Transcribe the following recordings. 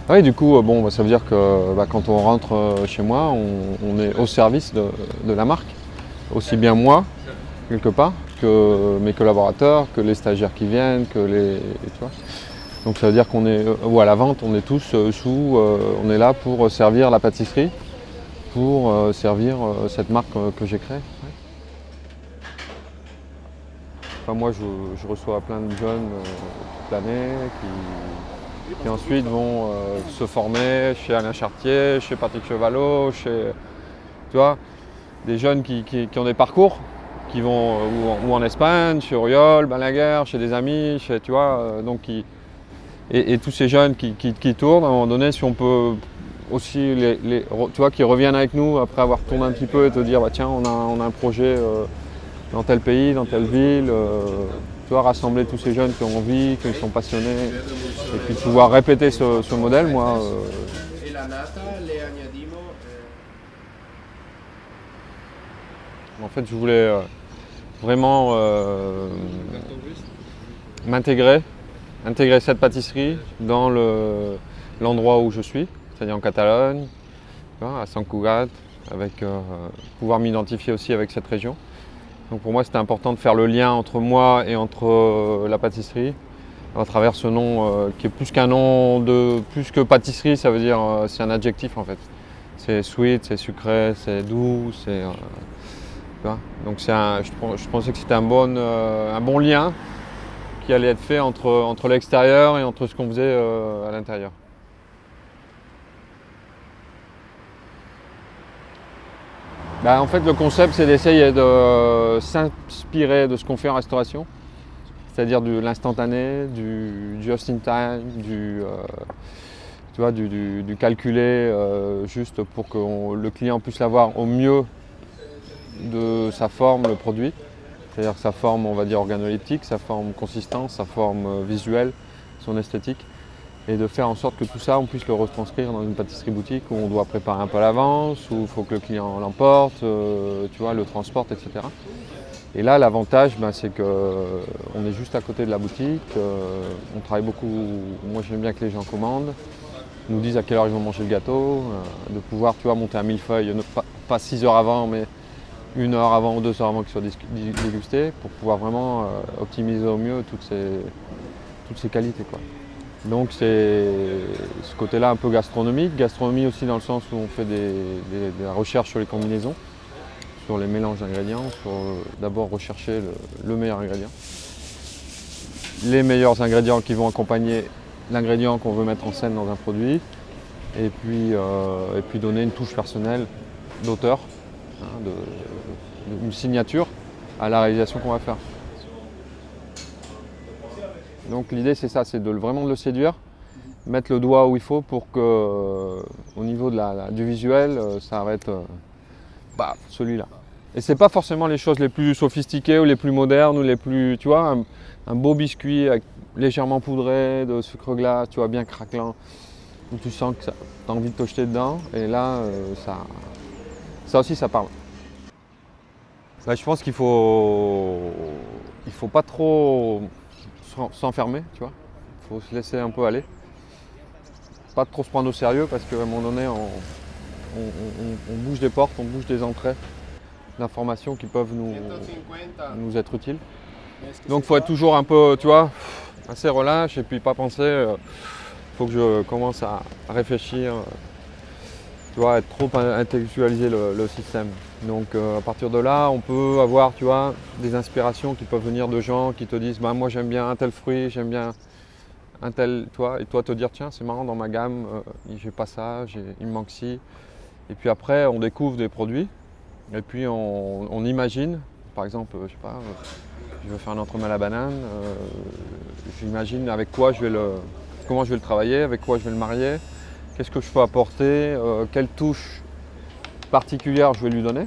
Oui, du coup, bon, ça veut dire que quand on rentre chez moi, on est au service de la marque. Aussi bien moi, quelque part, que mes collaborateurs, que les stagiaires qui viennent, tu vois. Donc ça veut dire qu'on est, ou à la vente, on est tous on est là pour servir la pâtisserie, pour servir cette marque que j'ai créée. Ouais. Enfin, moi, je reçois plein de jeunes toute l'année qui ensuite vont se former chez Alain Chartier, chez Patrick Chevalot, tu vois, des jeunes qui ont des parcours, qui vont ou en Espagne, chez Auriol, Balaguer, chez des amis, tu vois, et tous ces jeunes qui tournent, à un moment donné, si on peut aussi, tu vois, qui reviennent avec nous après avoir tourné un petit peu et te dire, bah, tiens, on a un projet dans tel pays, dans telle ville, tu vois, rassembler tous ces jeunes qui ont envie, qui sont passionnés, et puis de pouvoir répéter ce modèle, moi. En fait, je voulais vraiment intégrer cette pâtisserie dans l'endroit où je suis, c'est-à-dire en Catalogne, tu vois, à Sant Cugat, avec pouvoir m'identifier aussi avec cette région. Donc pour moi, c'était important de faire le lien entre moi et entre la pâtisserie, à travers ce nom qui est plus qu'un nom plus que pâtisserie, ça veut dire c'est un adjectif en fait. C'est sweet, c'est sucré, c'est doux, tu vois. Donc je pensais que c'était un bon lien qui allait être fait entre l'extérieur et entre ce qu'on faisait à l'intérieur. En fait, le concept, c'est d'essayer de s'inspirer de ce qu'on fait en restauration, c'est-à-dire de l'instantané, du just in time, tu vois, du calculé, juste pour que le client puisse l'avoir au mieux de sa forme, le produit. C'est-à-dire sa forme, on va dire, organoleptique, sa forme consistante, sa forme visuelle, son esthétique. Et de faire en sorte que tout ça, on puisse le retranscrire dans une pâtisserie boutique où on doit préparer un peu à l'avance, où il faut que le client l'emporte, tu vois, le transporte, etc. Et là, l'avantage, c'est qu'on est juste à côté de la boutique, on travaille beaucoup, moi j'aime bien que les gens commandent, nous disent à quelle heure ils vont manger le gâteau, de pouvoir, tu vois, monter un millefeuille, pas 6 heures avant, mais 1 heure avant ou 2 heures avant qu'il soit dégusté, pour pouvoir vraiment optimiser au mieux toutes ces qualités, quoi. Donc c'est ce côté-là un peu gastronomique. Gastronomie aussi dans le sens où on fait de la recherche sur les combinaisons, sur les mélanges d'ingrédients, sur d'abord rechercher le meilleur ingrédient. Les meilleurs ingrédients qui vont accompagner l'ingrédient qu'on veut mettre en scène dans un produit. Et puis donner une touche personnelle d'auteur, hein, une signature à la réalisation qu'on va faire. Donc l'idée c'est ça, c'est vraiment de le séduire, mettre le doigt où il faut pour que au niveau du visuel, ça va être celui-là. Et c'est pas forcément les choses les plus sophistiquées ou les plus modernes ou les plus, tu vois, un beau biscuit légèrement poudré, de sucre glace, tu vois, bien craquelant, où tu sens que tu as envie de te jeter dedans, et là, ça aussi ça parle. Je pense qu'il faut pas trop s'enfermer, tu vois. Il faut se laisser un peu aller. Pas trop se prendre au sérieux parce qu'à un moment donné, on bouge des portes, on bouge des entrées d'informations qui peuvent nous être utiles. Donc il faut être toujours un peu, tu vois, assez relâche et puis pas penser, faut que je commence à réfléchir, tu vois, être trop intellectualiser le système. Donc à partir de là, on peut avoir, tu vois, des inspirations qui peuvent venir de gens qui te disent, moi j'aime bien un tel fruit, j'aime bien un tel, toi, et toi te dire, tiens, c'est marrant, dans ma gamme, j'ai pas ça, il me manque ci. Et puis après, on découvre des produits, et puis on imagine, par exemple, je sais pas, je veux faire un entremets à la banane, j'imagine avec quoi comment je vais le travailler, avec quoi je vais le marier, qu'est-ce que je peux apporter, quelle touche particulière je vais lui donner.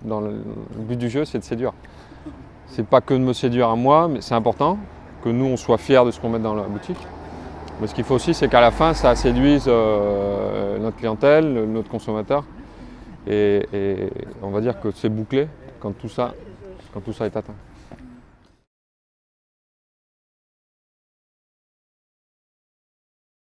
Le but du jeu, c'est de séduire. C'est pas que de me séduire à moi, mais c'est important que nous, on soit fiers de ce qu'on met dans la boutique. Mais ce qu'il faut aussi, c'est qu'à la fin, ça séduise notre clientèle, notre consommateur. Et on va dire que c'est bouclé quand tout ça est atteint.